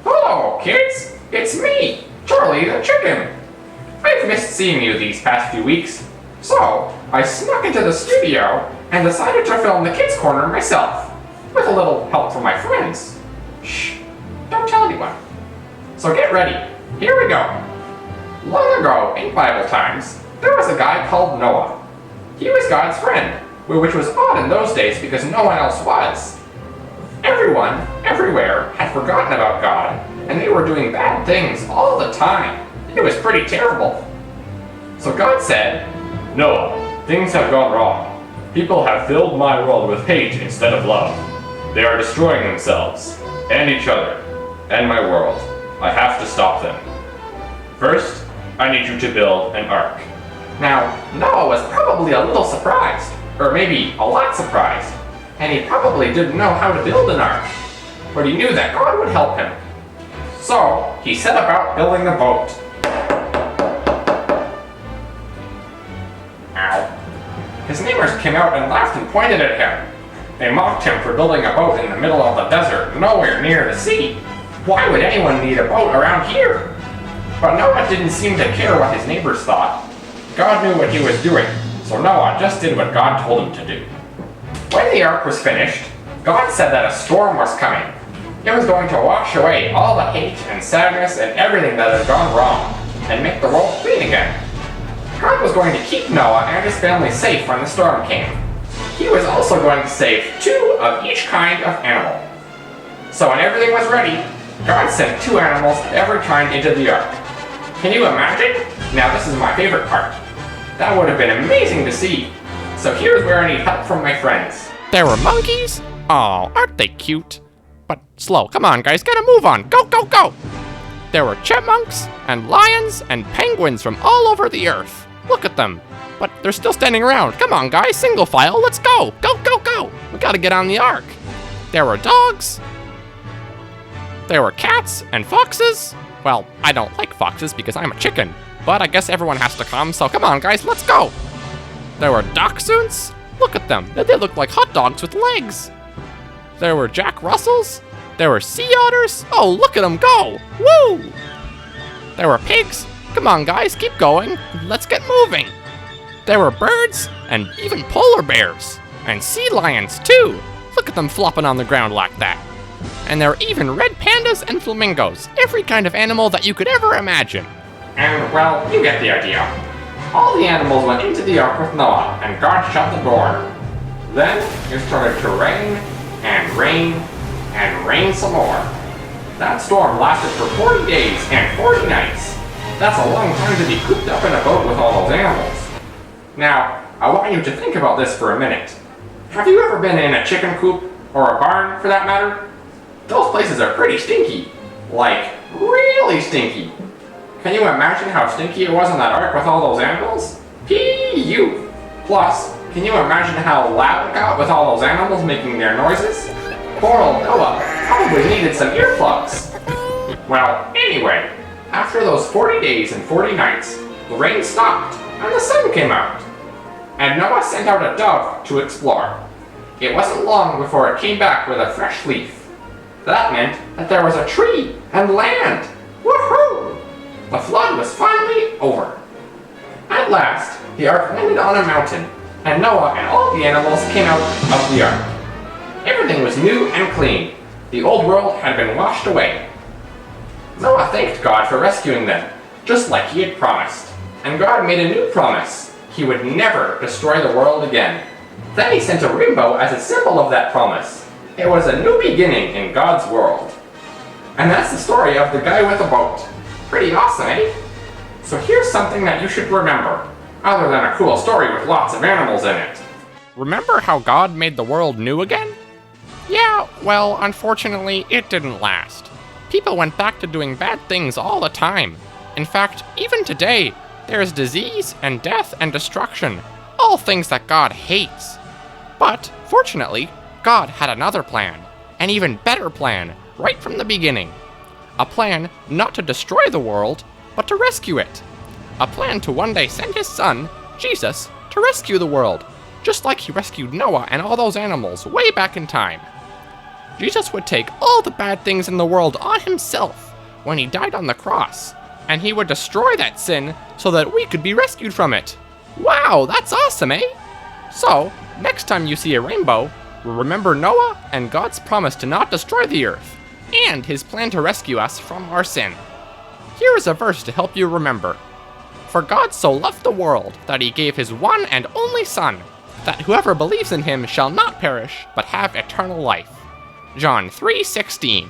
Hello, kids! It's me, Charlie the Chicken! I've missed seeing you these past few weeks, so I snuck into the studio and decided to film the Kids Corner myself, with a little help from my friends. Shh, don't tell anyone. So get ready, here we go. Long ago, in Bible times, there was a guy called Noah. He was God's friend, which was odd in those days because no one else was. Everyone, everywhere, had forgotten about God, and they were doing bad things all the time. It was pretty terrible. So God said, Noah, things have gone wrong. People have filled my world with hate instead of love. They are destroying themselves, and each other, and my world. I have to stop them. First, I need you to build an ark. Now, Noah was probably a little surprised, or maybe a lot surprised, and he probably didn't know how to build an ark, but he knew that God would help him. So, he set about building a boat. Ow. His neighbors came out and laughed and pointed at him. They mocked him for building a boat in the middle of the desert, nowhere near the sea. Why would anyone need a boat around here? But Noah didn't seem to care what his neighbors thought. God knew what he was doing, so Noah just did what God told him to do. When the ark was finished, God said that a storm was coming. It was going to wash away all the hate and sadness and everything that had gone wrong, and make the world clean again. God was going to keep Noah and his family safe when the storm came. He was also going to save 2 of each kind of animal. So when everything was ready, God sent 2 animals of every kind into the ark. Can you imagine? Now this is my favorite part. That would have been amazing to see. So here's where I need help from my friends. There were monkeys? Oh, aren't they cute? But slow, come on guys, get a move on, go, go, go! There were chipmunks, and lions, and penguins from all over the earth. Look at them. But they're still standing around. Come on guys, single file, let's go! Go, go, go! We gotta get on the ark. There were dogs. There were cats and foxes. Well, I don't like foxes because I'm a chicken, but I guess everyone has to come, so come on guys, let's go! There were dachshunds. Look at them, they look like hot dogs with legs. There were Jack Russells. There were sea otters. Oh, look at them go! Woo! There were pigs. Come on guys, keep going. Let's get moving. There were birds and even polar bears. And sea lions too. Look at them flopping on the ground like that. And there were even red pandas and flamingos. Every kind of animal that you could ever imagine. And, well, you get the idea. All the animals went into the ark with Noah, and God shut the door. Then it started to rain, and rain, and rain some more. That storm lasted for 40 days and 40 nights. That's a long time to be cooped up in a boat with all those animals. Now, I want you to think about this for a minute. Have you ever been in a chicken coop, or a barn for that matter? Those places are pretty stinky. Like, really stinky. Can you imagine how stinky it was on that ark with all those animals? P.U. Plus, can you imagine how loud it got with all those animals making their noises? Poor old Noah probably needed some earplugs. Well, anyway, after those 40 days and 40 nights, the rain stopped and the sun came out. And Noah sent out a dove to explore. It wasn't long before it came back with a fresh leaf. That meant that there was a tree and land. Woohoo! The flood was finally over. At last, the ark landed on a mountain, and Noah and all the animals came out of the ark. Everything was new and clean. The old world had been washed away. Noah thanked God for rescuing them, just like he had promised. And God made a new promise. He would never destroy the world again. Then he sent a rainbow as a symbol of that promise. It was a new beginning in God's world. And that's the story of the guy with a boat. Pretty awesome, eh? So here's something that you should remember, other than a cool story with lots of animals in it. Remember how God made the world new again? Yeah, well, unfortunately, it didn't last. People went back to doing bad things all the time. In fact, even today, there is disease and death and destruction, all things that God hates. But, fortunately, God had another plan, an even better plan, right from the beginning. A plan not to destroy the world, but to rescue it. A plan to one day send his son, Jesus, to rescue the world, just like he rescued Noah and all those animals way back in time. Jesus would take all the bad things in the world on himself when he died on the cross, and he would destroy that sin so that we could be rescued from it. Wow, that's awesome, eh? So, next time you see a rainbow, remember Noah and God's promise to not destroy the earth, and his plan to rescue us from our sin. Here is a verse to help you remember. For God so loved the world that he gave his one and only Son, that whoever believes in him shall not perish, but have eternal life. John 3:16.